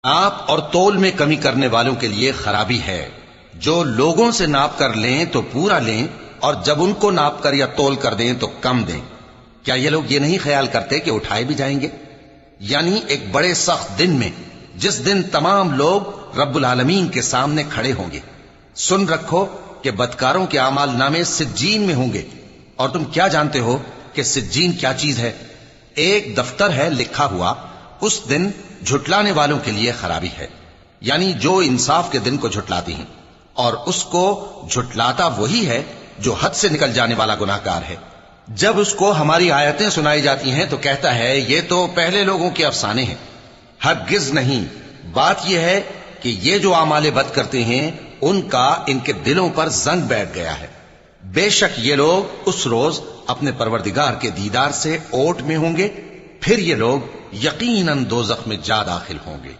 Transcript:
नाप और तोल में कमी करने वालों के लिए खराबी है। जो लोगों से नाप कर लें तो पूरा लें, और जब उनको नाप कर या तोल कर दें तो कम दें। क्या ये लोग ये नहीं ख्याल करते कि उठाए भी जाएंगे? यानी एक बड़े सख्त दिन में, जिस दिन तमाम लोग रब्बुल आलमीन के सामने खड़े होंगे। सुन रखो कि बदकारों के आमाल नामे सिज्जीन में होंगे। और तुम क्या जानते हो कि सिज्जीन क्या चीज है? एक दफ्तर है लिखा हुआ। उस दिन झुटलाने वालों के लिए खराबी है, यानी जो इंसाफ के दिन को झुटलाती हैं। और उसको झुटलाता वही है जो हद से निकल जाने वाला गुनाहगार है। जब उसको हमारी आयतें सुनाई जाती हैं तो कहता है ये तो पहले लोगों के अफसाने हैं। हरगिज नहीं, बात यह है कि ये जो आमाले बद करते हैं उनका इनके दिलों पर जंग बैठ गया है। बेशक ये लोग उस रोज अपने परवरदिगार के दीदार से ओट में होंगे, फिर ये लोग यकीनन दोज़ख में जा दाखिल होंगे।